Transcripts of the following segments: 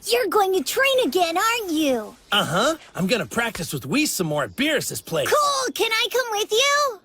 You're going to train again, aren't you? Uh-huh. I'm gonna practice with Whis some more at Beerus's place. Cool! Can I come with you?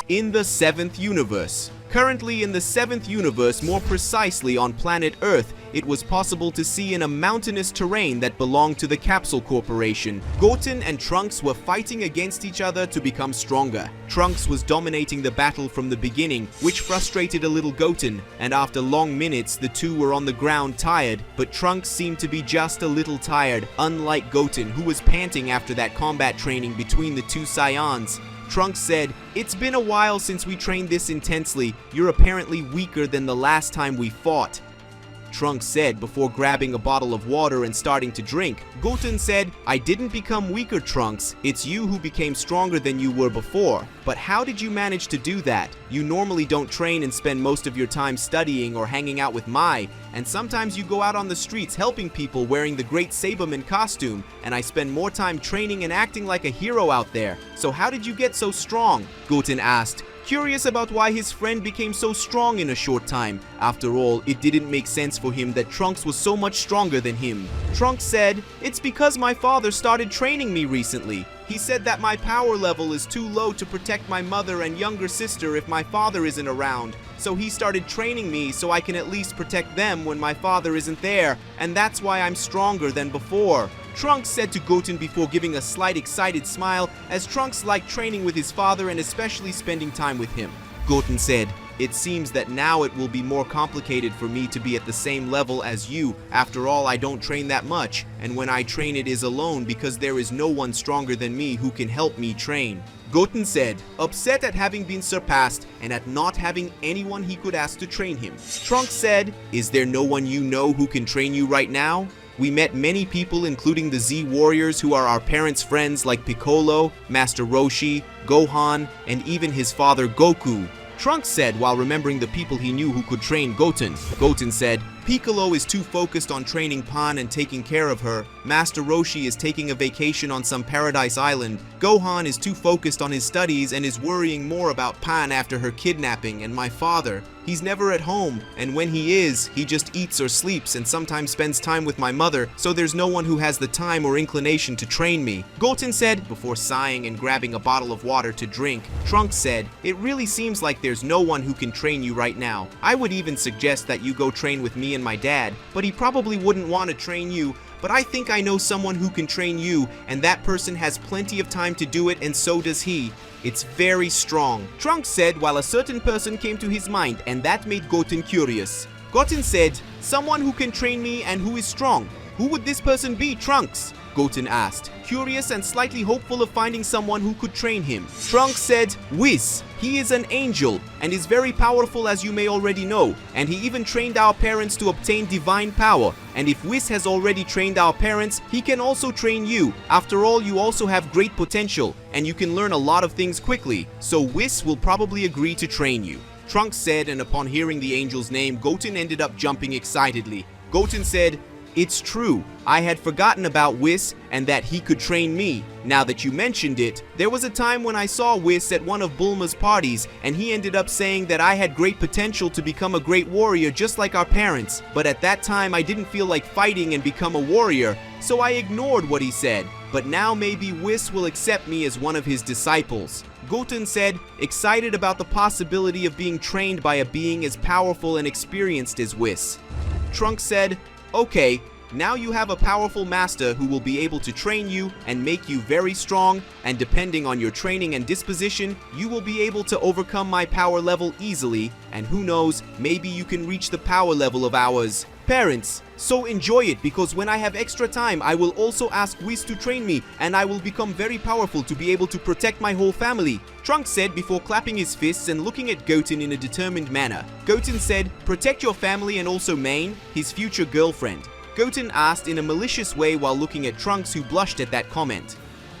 In the 7th universe. Currently in the 7th universe, more precisely on planet Earth, it was possible to see in a mountainous terrain that belonged to the Capsule Corporation. Goten and Trunks were fighting against each other to become stronger. Trunks was dominating the battle from the beginning, which frustrated a little Goten, and after long minutes the two were on the ground tired, but Trunks seemed to be just a little tired, unlike Goten, who was panting after that combat training between the two Saiyans. Trunks said, "It's been a while since we trained this intensely. You're apparently weaker than the last time we fought." Trunks said before grabbing a bottle of water and starting to drink. Goten said, "I didn't become weaker, Trunks. It's you who became stronger than you were before. But how did you manage to do that? You normally don't train and spend most of your time studying or hanging out with Mai, and sometimes you go out on the streets helping people wearing the great Saberman costume, and I spend more time training and acting like a hero out there. So how did you get so strong?" Goten asked, curious about why his friend became so strong in a short time. After all, it didn't make sense for him that Trunks was so much stronger than him. Trunks said, "It's because my father started training me recently. He said that my power level is too low to protect my mother and younger sister if my father isn't around. So he started training me so I can at least protect them when my father isn't there, and that's why I'm stronger than before." Trunks said to Goten before giving a slight excited smile, as Trunks liked training with his father and especially spending time with him. Goten said, "It seems that now it will be more complicated for me to be at the same level as you. After all, I don't train that much, and when I train it is alone because there is no one stronger than me who can help me train." Goten said, upset at having been surpassed and at not having anyone he could ask to train him. Trunks said, "Is there no one you know who can train you right now? We met many people including the Z Warriors who are our parents' friends like Piccolo, Master Roshi, Gohan, and even his father Goku." Trunks said while remembering the people he knew who could train Goten. Goten said, "Piccolo is too focused on training Pan and taking care of her. Master Roshi is taking a vacation on some paradise island. Gohan is too focused on his studies and is worrying more about Pan after her kidnapping, and my father, he's never at home, and when he is, he just eats or sleeps and sometimes spends time with my mother, so there's no one who has the time or inclination to train me." Goten said, before sighing and grabbing a bottle of water to drink. Trunks said, "It really seems like there's no one who can train you right now. I would even suggest that you go train with me and my dad, but he probably wouldn't want to train you. But I think I know someone who can train you, and that person has plenty of time to do it, and so does he. It's very strong." Trunks said while a certain person came to his mind, and that made Goten curious. Goten said, "Someone who can train me and who is strong. Who would this person be, Trunks?" Goten asked, curious and slightly hopeful of finding someone who could train him. Trunks said, "Whis. He is an angel and is very powerful, as you may already know, and he even trained our parents to obtain divine power. And if Whis has already trained our parents, he can also train you. After all, you also have great potential, and you can learn a lot of things quickly, so Whis will probably agree to train you." Trunks said, and upon hearing the angel's name, Goten ended up jumping excitedly. Goten said, "It's true. I had forgotten about Whis and that he could train me. Now that you mentioned it, there was a time when I saw Whis at one of Bulma's parties, and he ended up saying that I had great potential to become a great warrior just like our parents. But at that time I didn't feel like fighting and become a warrior, so I ignored what he said. But now maybe Whis will accept me as one of his disciples." Goten said, excited about the possibility of being trained by a being as powerful and experienced as Whis. Trunks said, "Okay, now you have a powerful master who will be able to train you and make you very strong, and depending on your training and disposition, you will be able to overcome my power level easily, and who knows, maybe you can reach the power level of ours parents. So enjoy it, because when I have extra time, I will also ask Whis to train me, and I will become very powerful to be able to protect my whole family." Trunks said before clapping his fists and looking at Goten in a determined manner. Goten said, "Protect your family and also Main, his future girlfriend." Goten asked in a malicious way while looking at Trunks, who blushed at that comment.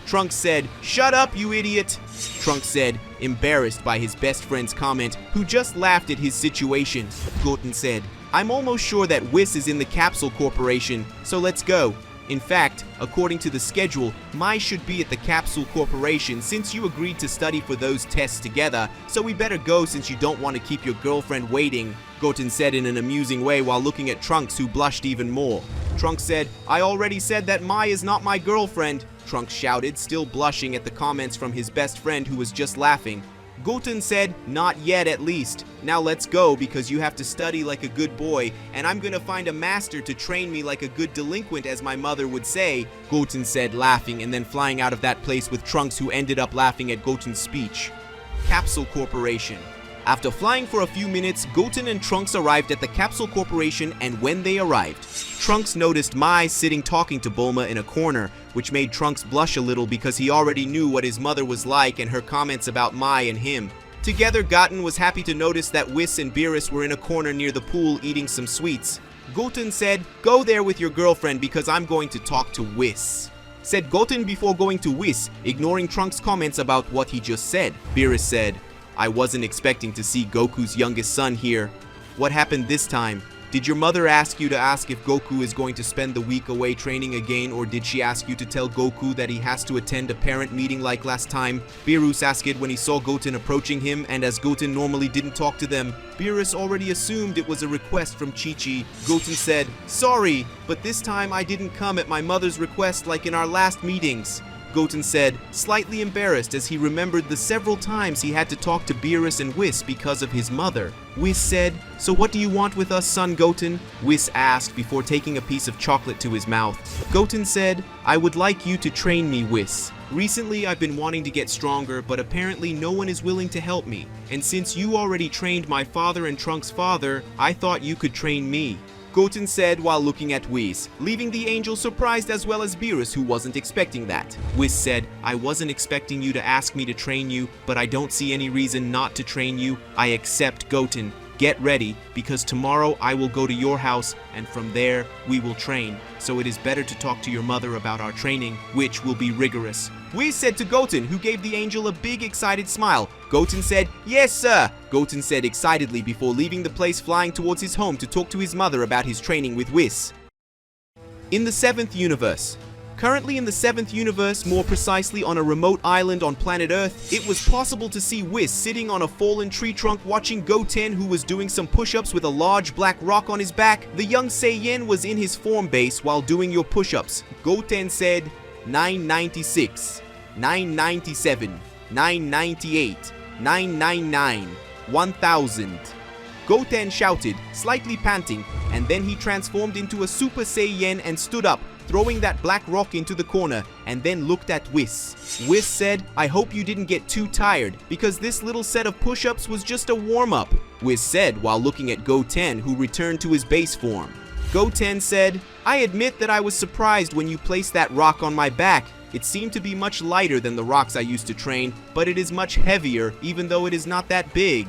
Trunks said, "Shut up, you idiot." Trunks said, embarrassed by his best friend's comment, who just laughed at his situation. Goten said, "I'm almost sure that Whis is in the Capsule Corporation, so let's go. In fact, according to the schedule, Mai should be at the Capsule Corporation since you agreed to study for those tests together, so we better go since you don't want to keep your girlfriend waiting," Goten said in an amusing way while looking at Trunks, who blushed even more. Trunks said, I already said that Mai is not my girlfriend. Trunks shouted, still blushing at the comments from his best friend who was just laughing. Goten said, not yet at least. Now let's go because you have to study like a good boy and I'm gonna find a master to train me like a good delinquent as my mother would say, Goten said, laughing and then flying out of that place with Trunks, who ended up laughing at Goten's speech. Capsule Corporation. After flying for a few minutes, Goten and Trunks arrived at the Capsule Corporation, and when they arrived, Trunks noticed Mai sitting talking to Bulma in a corner, which made Trunks blush a little because he already knew what his mother was like and her comments about Mai and him. Together, Goten was happy to notice that Whis and Beerus were in a corner near the pool eating some sweets. Goten said, go there with your girlfriend because I'm going to talk to Whis, said Goten before going to Whis, ignoring Trunks' comments about what he just said. Beerus said, I wasn't expecting to see Goku's youngest son here. What happened this time? Did your mother ask you to ask if Goku is going to spend the week away training again, or did she ask you to tell Goku that he has to attend a parent meeting like last time? Beerus asked when he saw Goten approaching him, and as Goten normally didn't talk to them, Beerus already assumed it was a request from Chi-Chi. Goten said, sorry, but this time I didn't come at my mother's request like in our last meetings. Goten said, slightly embarrassed as he remembered the several times he had to talk to Beerus and Whis because of his mother. Whis said, so what do you want with us, son Goten? Whis asked before taking a piece of chocolate to his mouth. Goten said, I would like you to train me, Whis. Recently I've been wanting to get stronger, but apparently no one is willing to help me. And since you already trained my father and Trunks' father, I thought you could train me. Goten said while looking at Whis, leaving the angel surprised as well as Beerus, who wasn't expecting that. Whis said, I wasn't expecting you to ask me to train you, but I don't see any reason not to train you. I accept, Goten. Get ready, because tomorrow I will go to your house, and from there we will train. So it is better to talk to your mother about our training, which will be rigorous. Whis said to Goten, who gave the angel a big excited smile. Goten said, yes sir! Goten said excitedly before leaving the place, flying towards his home to talk to his mother about his training with Whis. In the 7th universe. Currently in the 7th universe, more precisely on a remote island on planet Earth, it was possible to see Whis sitting on a fallen tree trunk watching Goten, who was doing some push-ups with a large black rock on his back. The young Saiyan was in his form base while doing your push-ups. Goten said, 996, 997, 998, 999, 1000. Goten shouted, slightly panting, and then he transformed into a Super Saiyan and stood up, throwing that black rock into the corner, and then looked at Whis. Whis said, I hope you didn't get too tired, because this little set of push-ups was just a warm-up. Whis said while looking at Goten, who returned to his base form. Goten said, I admit that I was surprised when you placed that rock on my back. It seemed to be much lighter than the rocks I used to train, but it is much heavier even though it is not that big.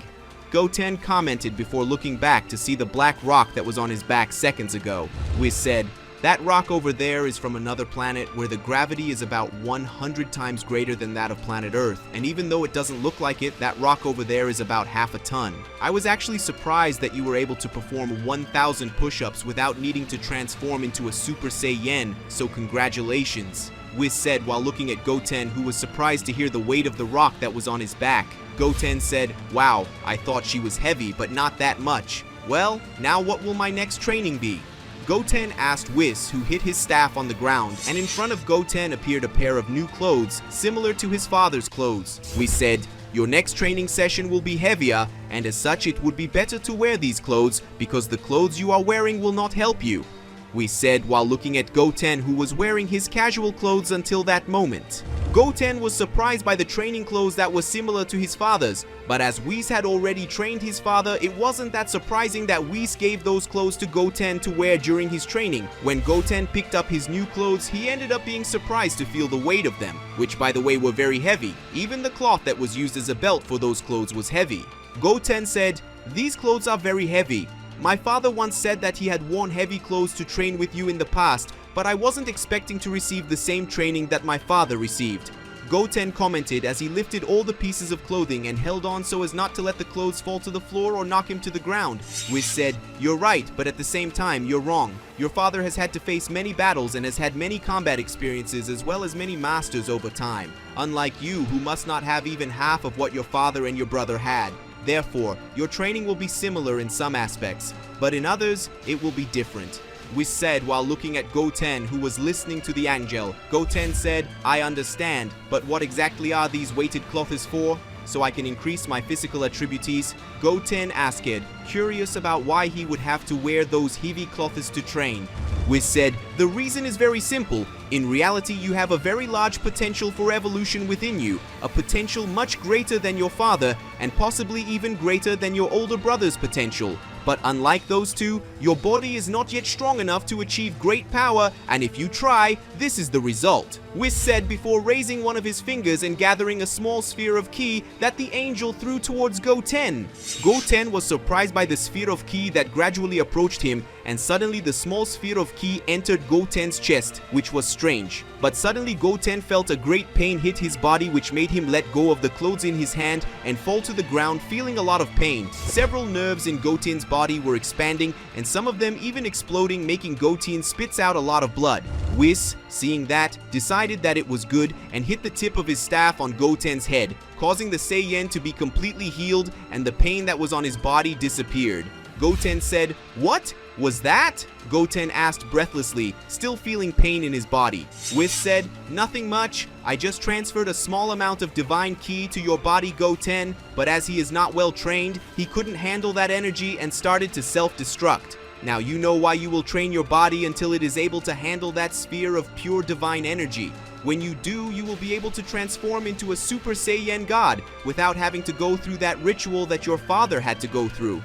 Goten commented before looking back to see the black rock that was on his back seconds ago. Whis said, that rock over there is from another planet where the gravity is about 100 times greater than that of planet Earth, and even though it doesn't look like it, that rock over there is about half a ton. I was actually surprised that you were able to perform 1,000 push-ups without needing to transform into a Super Saiyan, so congratulations. Whis said while looking at Goten, who was surprised to hear the weight of the rock that was on his back. Goten said, wow, I thought she was heavy, but not that much. Well, now what will my next training be? Goten asked Whis, who hit his staff on the ground, and in front of Goten appeared a pair of new clothes, similar to his father's clothes. Whis said, your next training session will be heavier, and as such it would be better to wear these clothes, because the clothes you are wearing will not help you. Whis said while looking at Goten, who was wearing his casual clothes until that moment. Goten was surprised by the training clothes that was similar to his father's, but as Whis had already trained his father, it wasn't that surprising that Whis gave those clothes to Goten to wear during his training. When Goten picked up his new clothes, he ended up being surprised to feel the weight of them, which by the way were very heavy. Even the cloth that was used as a belt for those clothes was heavy. Goten said, these clothes are very heavy. My father once said that he had worn heavy clothes to train with you in the past, but I wasn't expecting to receive the same training that my father received. Goten commented as he lifted all the pieces of clothing and held on so as not to let the clothes fall to the floor or knock him to the ground. Whis said, you're right, but at the same time, you're wrong. Your father has had to face many battles and has had many combat experiences as well as many masters over time, unlike you who must not have even half of what your father and your brother had. Therefore, your training will be similar in some aspects, but in others, it will be different. Whis said while looking at Goten, who was listening to the angel. Goten said, I understand, but what exactly are these weighted clothes for? So I can increase my physical attributes? Goten asked, curious about why he would have to wear those heavy clothes to train. Whis said, the reason is very simple. In reality, you have a very large potential for evolution within you, a potential much greater than your father, and possibly even greater than your older brother's potential. But unlike those two, your body is not yet strong enough to achieve great power, and if you try, this is the result. Whis said before raising one of his fingers and gathering a small sphere of ki that the angel threw towards Goten. Goten was surprised by the sphere of ki that gradually approached him, and suddenly the small sphere of ki entered Goten's chest, which was strange. But suddenly Goten felt a great pain hit his body, which made him let go of the clothes in his hand and fall to the ground, feeling a lot of pain. Several nerves in Goten's body were expanding, and some of them even exploding, making Goten spits out a lot of blood. Whis, seeing that, decided that it was good and hit the tip of his staff on Goten's head, causing the Saiyan to be completely healed and the pain that was on his body disappeared. Goten said, "What was that?" Goten asked breathlessly, still feeling pain in his body. Whis said, "Nothing much. I just transferred a small amount of divine ki to your body, Goten, but as he is not well trained, he couldn't handle that energy and started to self-destruct. Now you know why you will train your body until it is able to handle that sphere of pure divine energy. When you do, you will be able to transform into a Super Saiyan God without having to go through that ritual that your father had to go through."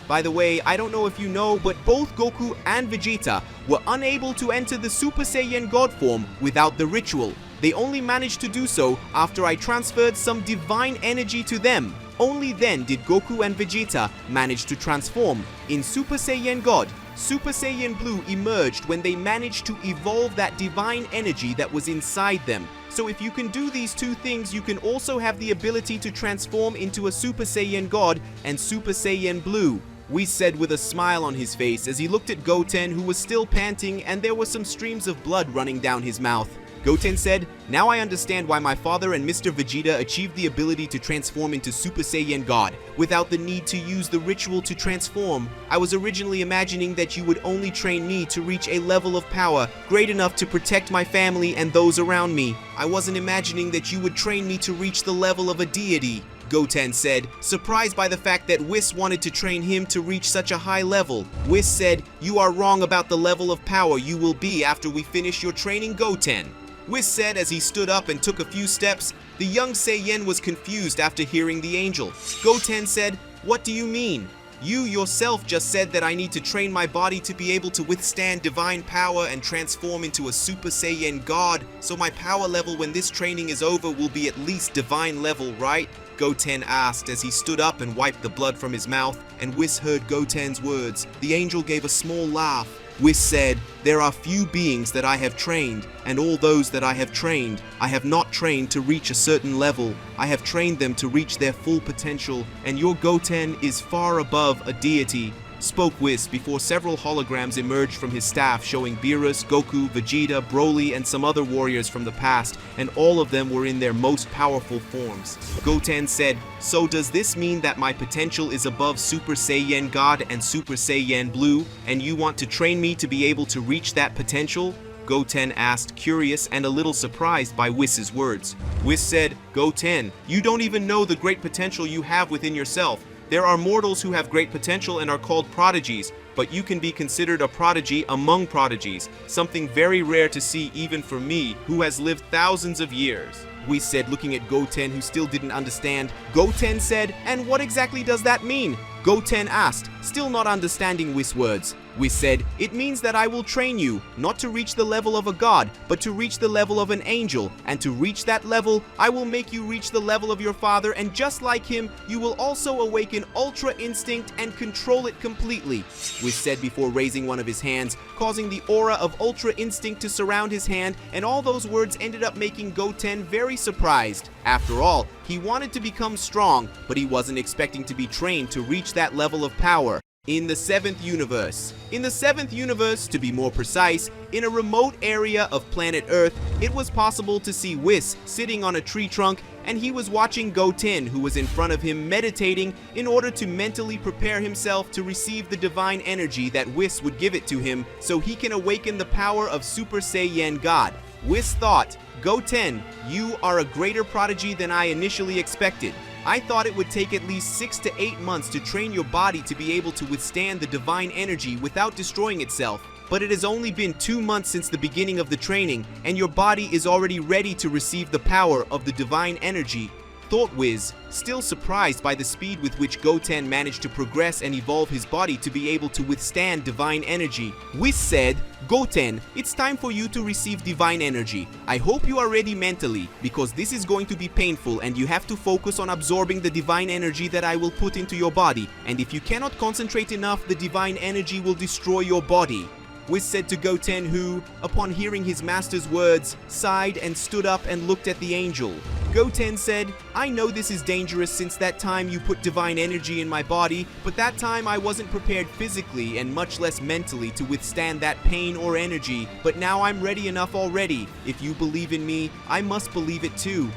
By the way, I don't know if you know, but both Goku and Vegeta were unable to enter the Super Saiyan God form without the ritual. They only managed to do so after I transferred some divine energy to them. Only then did Goku and Vegeta manage to transform. In Super Saiyan God, Super Saiyan Blue emerged when they managed to evolve that divine energy that was inside them. So if you can do these two things, you can also have the ability to transform into a Super Saiyan God and Super Saiyan Blue. Whis said with a smile on his face as he looked at Goten, who was still panting and there were some streams of blood running down his mouth. Goten said, "Now I understand why my father and Mr. Vegeta achieved the ability to transform into Super Saiyan God without the need to use the ritual to transform. I was originally imagining that you would only train me to reach a level of power great enough to protect my family and those around me. I wasn't imagining that you would train me to reach the level of a deity," Goten said, surprised by the fact that Whis wanted to train him to reach such a high level. Whis said, "You are wrong about the level of power you will be after we finish your training, Goten." Whis said as he stood up and took a few steps. The young Saiyan was confused after hearing the angel. Goten said, "What do you mean? You yourself just said that I need to train my body to be able to withstand divine power and transform into a Super Saiyan God, so my power level when this training is over will be at least divine level, right?" Goten asked as he stood up and wiped the blood from his mouth, and Whis heard Goten's words. The angel gave a small laugh. Whis said, "There are few beings that I have trained, and all those that I have trained, I have not trained to reach a certain level. I have trained them to reach their full potential, and your Goten is far above a deity," spoke Whis before several holograms emerged from his staff showing Beerus, Goku, Vegeta, Broly, and some other warriors from the past, and all of them were in their most powerful forms. Goten said, "So does this mean that my potential is above Super Saiyan God and Super Saiyan Blue, and you want to train me to be able to reach that potential?" Goten asked, curious and a little surprised by Whis' words. Whis said, "Goten, you don't even know the great potential you have within yourself. There are mortals who have great potential and are called prodigies, but you can be considered a prodigy among prodigies, something very rare to see even for me, who has lived thousands of years." Whis said, looking at Goten, who still didn't understand. Goten said, "And what exactly does that mean?" Goten asked, still not understanding Whis' words. Whis said, "It means that I will train you, not to reach the level of a god, but to reach the level of an angel, and to reach that level, I will make you reach the level of your father, and just like him, you will also awaken Ultra Instinct and control it completely," Whis said before raising one of his hands, causing the aura of Ultra Instinct to surround his hand, and all those words ended up making Goten very surprised. After all, he wanted to become strong, but he wasn't expecting to be trained to reach that level of power. In the 7th universe. In the 7th universe, to be more precise, in a remote area of planet Earth, it was possible to see Whis sitting on a tree trunk, and he was watching Goten, who was in front of him meditating in order to mentally prepare himself to receive the divine energy that Whis would give it to him so he can awaken the power of Super Saiyan God. Whis thought, "Goten, you are a greater prodigy than I initially expected. I thought it would take at least 6 to 8 months to train your body to be able to withstand the divine energy without destroying itself. But it has only been 2 months since the beginning of the training, and your body is already ready to receive the power of the divine energy," thought Whis, still surprised by the speed with which Goten managed to progress and evolve his body to be able to withstand divine energy. Whis said, "Goten, it's time for you to receive divine energy. I hope you are ready mentally, because this is going to be painful and you have to focus on absorbing the divine energy that I will put into your body, and if you cannot concentrate enough, the divine energy will destroy your body." Whis said to Goten, who, upon hearing his master's words, sighed and stood up and looked at the angel. Goten said, "I know this is dangerous since that time you put divine energy in my body, but that time I wasn't prepared physically and much less mentally to withstand that pain or energy, but now I'm ready enough already. If you believe in me, I must believe it too,"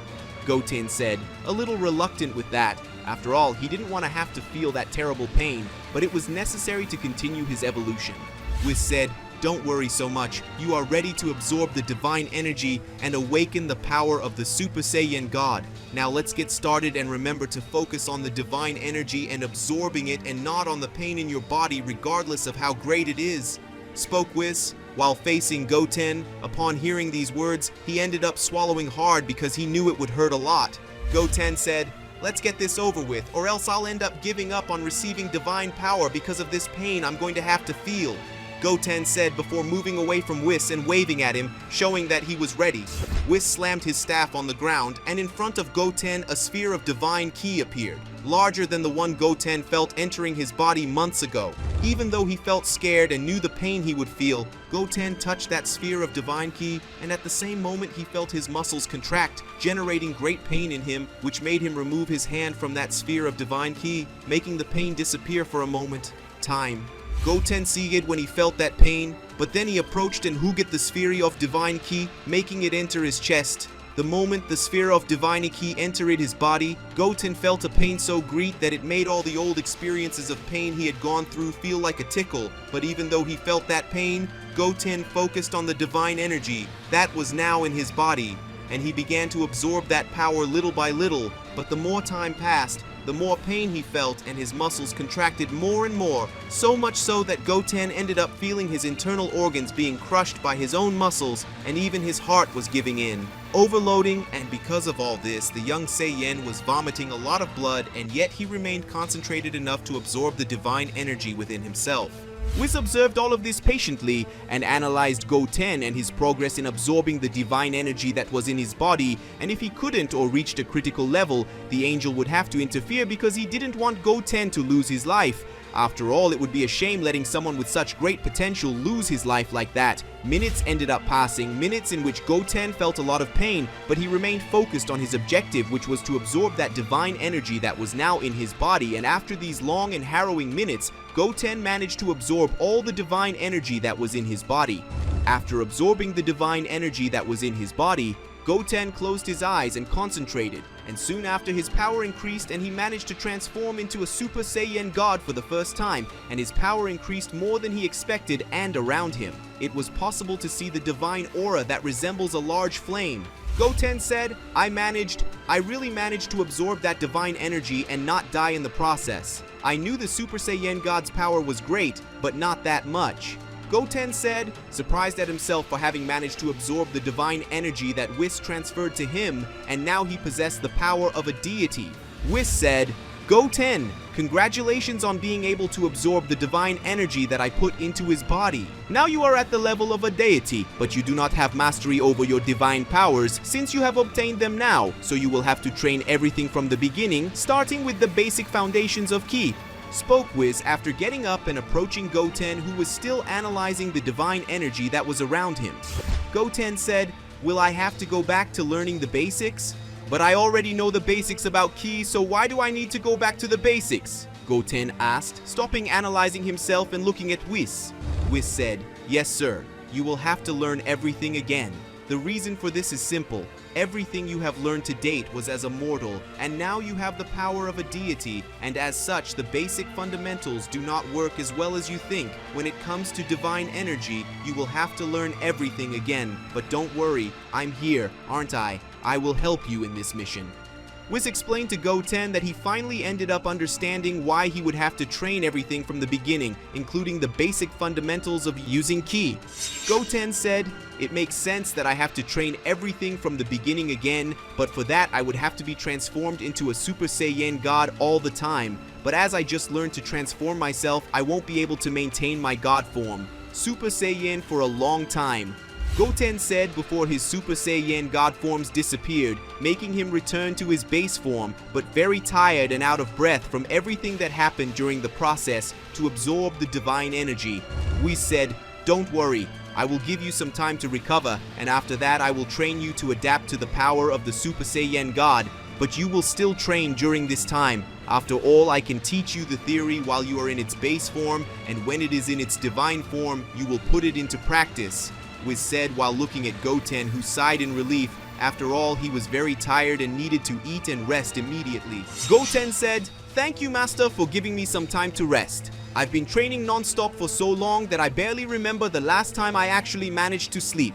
Goten said, a little reluctant with that. After all, he didn't want to have to feel that terrible pain, but it was necessary to continue his evolution. Whis said, "Don't worry so much. You are ready to absorb the divine energy and awaken the power of the Super Saiyan God. Now let's get started and remember to focus on the divine energy and absorbing it and not on the pain in your body regardless of how great it is," spoke Whis. While facing Goten, upon hearing these words, he ended up swallowing hard because he knew it would hurt a lot. Goten said, "Let's get this over with, or else I'll end up giving up on receiving divine power because of this pain I'm going to have to feel," Goten said before moving away from Whis and waving at him, showing that he was ready. Whis slammed his staff on the ground, and in front of Goten a sphere of divine ki appeared, larger than the one Goten felt entering his body months ago. Even though he felt scared and knew the pain he would feel, Goten touched that sphere of divine ki, and at the same moment he felt his muscles contract, generating great pain in him, which made him remove his hand from that sphere of divine ki, making the pain disappear for a moment. Time. Goten sighed when he felt that pain, but then he approached and hooted the sphere of divine ki, making it enter his chest. The moment the sphere of divine ki entered his body, Goten felt a pain so great that it made all the old experiences of pain he had gone through feel like a tickle. But even though he felt that pain, Goten focused on the divine energy that was now in his body, and he began to absorb that power little by little. But the more time passed, the more pain he felt, and his muscles contracted more and more, so much so that Goten ended up feeling his internal organs being crushed by his own muscles, and even his heart was giving in. Overloading, and because of all this, the young Saiyan was vomiting a lot of blood, and yet he remained concentrated enough to absorb the divine energy within himself. Whis observed all of this patiently and analyzed Goten and his progress in absorbing the divine energy that was in his body, and if he couldn't or reached a critical level, the angel would have to interfere because he didn't want Goten to lose his life. After all, it would be a shame letting someone with such great potential lose his life like that. Minutes ended up passing, minutes in which Goten felt a lot of pain, but he remained focused on his objective, which was to absorb that divine energy that was now in his body, and after these long and harrowing minutes, Goten managed to absorb all the divine energy that was in his body. After absorbing the divine energy that was in his body, Goten closed his eyes and concentrated, and soon after his power increased and he managed to transform into a Super Saiyan God for the first time, and his power increased more than he expected and around him. It was possible to see the divine aura that resembles a large flame. Goten said, I really managed to absorb that divine energy and not die in the process. I knew the Super Saiyan God's power was great, but not that much. Goten said, surprised at himself for having managed to absorb the divine energy that Whis transferred to him, and now he possessed the power of a deity. Whis said, Goten, congratulations on being able to absorb the divine energy that I put into his body. Now you are at the level of a deity, but you do not have mastery over your divine powers since you have obtained them now, so you will have to train everything from the beginning, starting with the basic foundations of ki, spoke Whis after getting up and approaching Goten, who was still analyzing the divine energy that was around him. Goten said, will I have to go back to learning the basics? But I already know the basics about ki, so why do I need to go back to the basics? Goten asked, stopping analyzing himself and looking at Whis. Whis said, "Yes, sir. You will have to learn everything again. The reason for this is simple. Everything you have learned to date was as a mortal, and now you have the power of a deity, and as such, the basic fundamentals do not work as well as you think. When it comes to divine energy, you will have to learn everything again. But don't worry, I'm here, aren't I? I will help you in this mission." Whis explained to Goten that he finally ended up understanding why he would have to train everything from the beginning, including the basic fundamentals of using ki. Goten said, "It makes sense that I have to train everything from the beginning again, but for that I would have to be transformed into a Super Saiyan God all the time. But as I just learned to transform myself, I won't be able to maintain my God form. Super Saiyan for a long time." Goten said before his Super Saiyan God forms disappeared, making him return to his base form, but very tired and out of breath from everything that happened during the process to absorb the divine energy. Whis said, "Don't worry, I will give you some time to recover, and after that I will train you to adapt to the power of the Super Saiyan God, but you will still train during this time. After all, I can teach you the theory while you are in its base form, and when it is in its divine form, you will put it into practice," Whis said while looking at Goten, who sighed in relief. After all, he was very tired and needed to eat and rest immediately. Goten said, "Thank you, Master, for giving me some time to rest. I've been training non-stop for so long that I barely remember the last time I actually managed to sleep."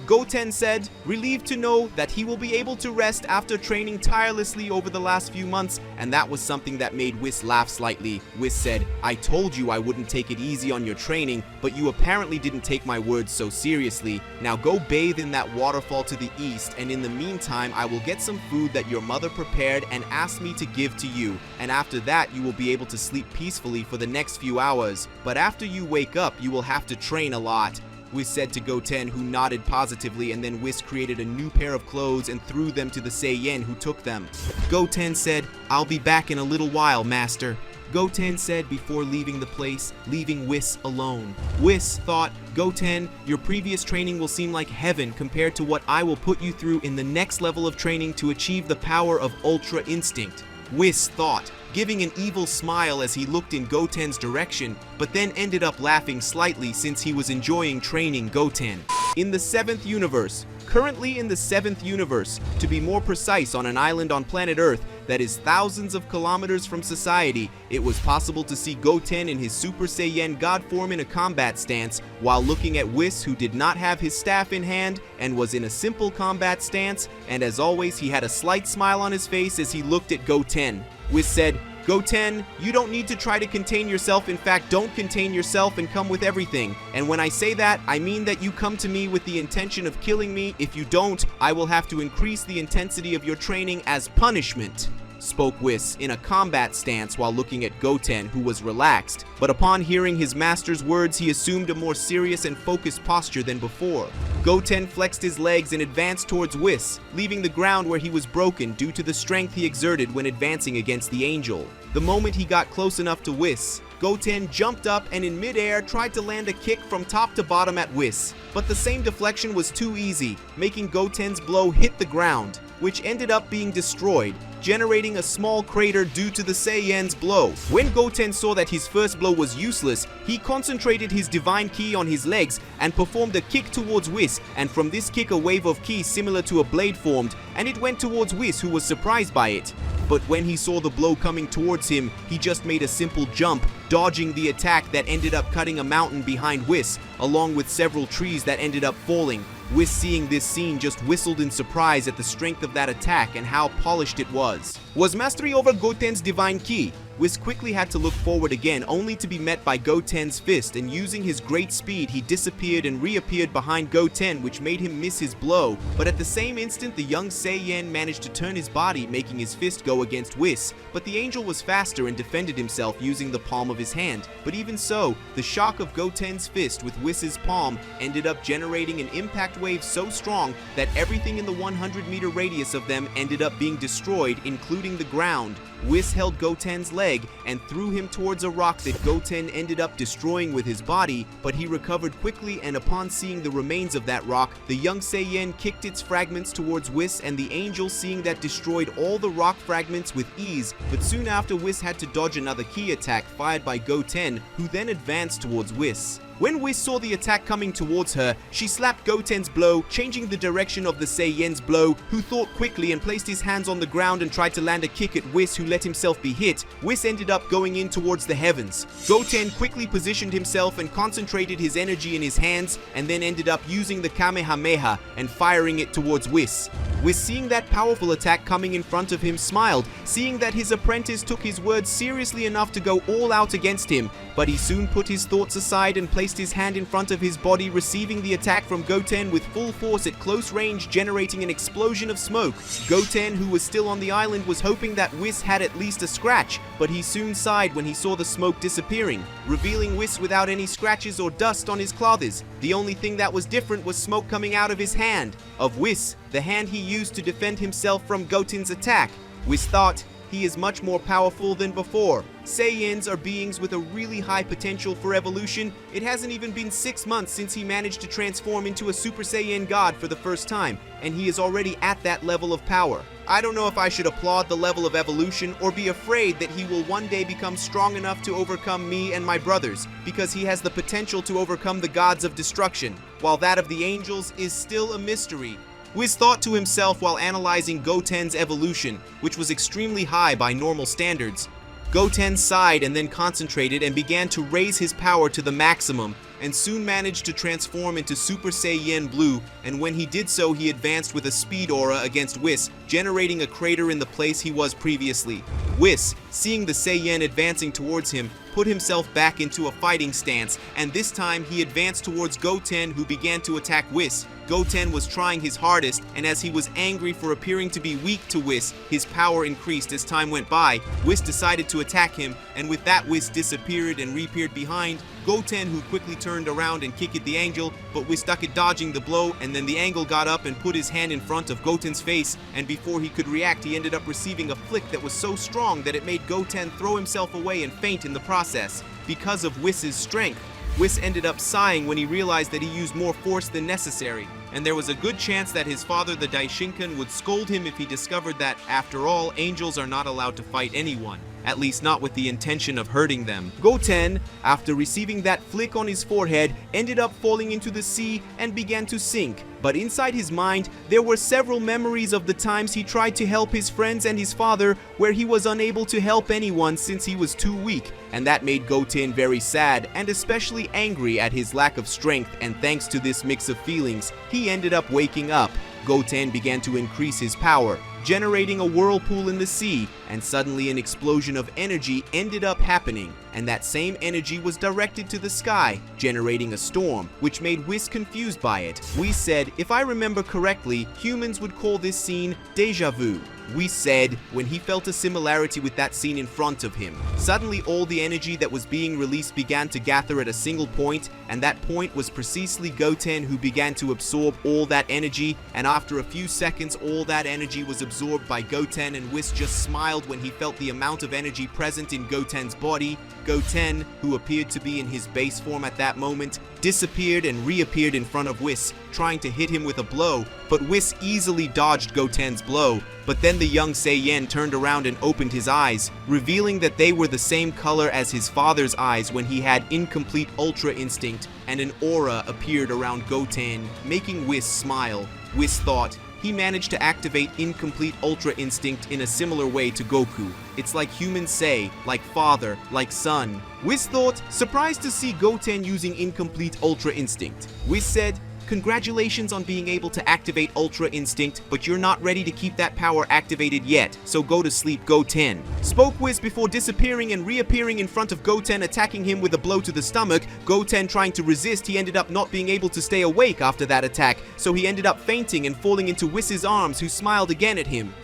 Goten said, relieved to know that he will be able to rest after training tirelessly over the last few months, and that was something that made Whis laugh slightly. Whis said, "I told you I wouldn't take it easy on your training, but you apparently didn't take my words so seriously. Now go bathe in that waterfall to the east, and in the meantime I will get some food that your mother prepared and asked me to give to you, and after that you will be able to sleep peacefully for the next few hours. But after you wake up, you will have to train a lot," Whis said to Goten, who nodded positively, and then Whis created a new pair of clothes and threw them to the Saiyan, who took them. Goten said, "I'll be back in a little while, Master," Goten said before leaving the place, leaving Whis alone. Whis thought, "Goten, your previous training will seem like heaven compared to what I will put you through in the next level of training to achieve the power of Ultra Instinct." Whis thought, giving an evil smile as he looked in Goten's direction, but then ended up laughing slightly since he was enjoying training Goten. In the 7th universe, currently in the 7th universe, to be more precise, on an island on planet Earth that is thousands of kilometers from society, it was possible to see Goten in his Super Saiyan God form in a combat stance, while looking at Whis, who did not have his staff in hand and was in a simple combat stance, and as always he had a slight smile on his face as he looked at Goten. Whis said, "Goten, you don't need to try to contain yourself. In fact, don't contain yourself and come with everything. And when I say that, I mean that you come to me with the intention of killing me. If you don't, I will have to increase the intensity of your training as punishment," spoke Whis in a combat stance while looking at Goten, who was relaxed. But upon hearing his master's words, he assumed a more serious and focused posture than before. Goten flexed his legs and advanced towards Whis, leaving the ground where he was broken due to the strength he exerted when advancing against the angel. The moment he got close enough to Whis, Goten jumped up and in midair tried to land a kick from top to bottom at Whis, but the same deflection was too easy, making Goten's blow hit the ground, which ended up being destroyed, generating a small crater due to the Saiyan's blow. When Goten saw that his first blow was useless, he concentrated his divine ki on his legs and performed a kick towards Whis, and from this kick a wave of ki similar to a blade formed, and it went towards Whis, who was surprised by it. But when he saw the blow coming towards him, he just made a simple jump, dodging the attack that ended up cutting a mountain behind Whis, along with several trees that ended up falling. Whis, seeing this scene, just whistled in surprise at the strength of that attack and how polished it was. Was mastery over Goten's divine ki? Whis quickly had to look forward again, only to be met by Goten's fist, and using his great speed, he disappeared and reappeared behind Goten, which made him miss his blow. But at the same instant, the young Saiyan managed to turn his body, making his fist go against Whis, but the angel was faster and defended himself using the palm of of his hand, but even so, the shock of Goten's fist with Whis's palm ended up generating an impact wave so strong that everything in the 100-meter radius of them ended up being destroyed, including the ground. Whis held Goten's leg and threw him towards a rock that Goten ended up destroying with his body, but he recovered quickly, and upon seeing the remains of that rock, the young Saiyan kicked its fragments towards Whis, and the angel, seeing that, destroyed all the rock fragments with ease, but soon after Whis had to dodge another key attack fired by Goten, who then advanced towards Whis. When Whis saw the attack coming towards her, she slapped Goten's blow, changing the direction of the Saiyan's blow, who thought quickly and placed his hands on the ground and tried to land a kick at Whis, who let himself be hit. Whis ended up going in towards the heavens. Goten quickly positioned himself and concentrated his energy in his hands, and then ended up using the Kamehameha and firing it towards Whis. Whis, seeing that powerful attack coming in front of him, smiled, seeing that his apprentice took his words seriously enough to go all out against him, but he soon put his thoughts aside and placed his hand in front of his body, receiving the attack from Goten with full force at close range, generating an explosion of smoke. Goten, who was still on the island, was hoping that Whis had at least a scratch, but he soon sighed when he saw the smoke disappearing, revealing Whis without any scratches or dust on his clothes. The only thing that was different was smoke coming out of his hand, of Whis, the hand he used to defend himself from Goten's attack. Whis thought, he is much more powerful than before. Saiyans are beings with a really high potential for evolution. It hasn't even been 6 months since he managed to transform into a Super Saiyan God for the first time, and he is already at that level of power. I don't know if I should applaud the level of evolution or be afraid that he will one day become strong enough to overcome me and my brothers, because he has the potential to overcome the gods of destruction, while that of the angels is still a mystery. Whis thought to himself while analyzing Goten's evolution, which was extremely high by normal standards. Goten sighed and then concentrated and began to raise his power to the maximum, and soon managed to transform into Super Saiyan Blue, and when he did so, he advanced with a speed aura against Whis, generating a crater in the place he was previously. Whis, seeing the Saiyan advancing towards him, put himself back into a fighting stance, and this time he advanced towards Goten, who began to attack Whis. Goten was trying his hardest, and as he was angry for appearing to be weak to Whis, his power increased as time went by. Whis decided to attack him, and with that Whis disappeared and reappeared behind Goten, who quickly turned around and kicked at the angel, but Whis stuck at dodging the blow, and then the angel got up and put his hand in front of Goten's face, and before he could react, he ended up receiving a flick that was so strong that it made Goten throw himself away and faint in the process. Because of Whis's strength, Whis ended up sighing when he realized that he used more force than necessary, and there was a good chance that his father, the Daishinkan, would scold him if he discovered that, after all, angels are not allowed to fight anyone, at least not with the intention of hurting them. Goten, after receiving that flick on his forehead, ended up falling into the sea and began to sink. But inside his mind, there were several memories of the times he tried to help his friends and his father, where he was unable to help anyone since he was too weak, and that made Goten very sad and especially angry at his lack of strength, and thanks to this mix of feelings, he ended up waking up. Goten began to increase his power, generating a whirlpool in the sea, and suddenly an explosion of energy ended up happening, and that same energy was directed to the sky, generating a storm, which made Whis confused by it. Whis said, if I remember correctly, humans would call this scene deja vu. Whis said when he felt a similarity with that scene in front of him. Suddenly all the energy that was being released began to gather at a single point, and that point was precisely Goten, who began to absorb all that energy, and after a few seconds all that energy was absorbed by Goten, and Whis just smiled when he felt the amount of energy present in Goten's body. Goten, who appeared to be in his base form at that moment, disappeared and reappeared in front of Whis, trying to hit him with a blow, but Whis easily dodged Goten's blow. But then the young Saiyan turned around and opened his eyes, revealing that they were the same color as his father's eyes when he had incomplete Ultra Instinct, and an aura appeared around Goten, making Whis smile. Whis thought, he managed to activate incomplete Ultra Instinct in a similar way to Goku. It's like humans say, like father, like son. Whis thought, surprised to see Goten using incomplete Ultra Instinct. Whis said, congratulations on being able to activate Ultra Instinct, but you're not ready to keep that power activated yet, so go to sleep, Goten. Spoke Whis before disappearing and reappearing in front of Goten, attacking him with a blow to the stomach. Goten trying to resist, he ended up not being able to stay awake after that attack, so he ended up fainting and falling into Whis's arms, who smiled again at him.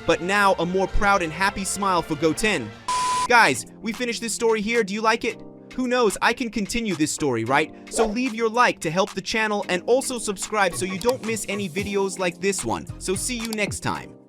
But now a more proud and happy smile for Goten. Guys, we finished this story here. Do you like it? Who knows, I can continue this story, right? So leave your like to help the channel and also subscribe so you don't miss any videos like this one. So see you next time.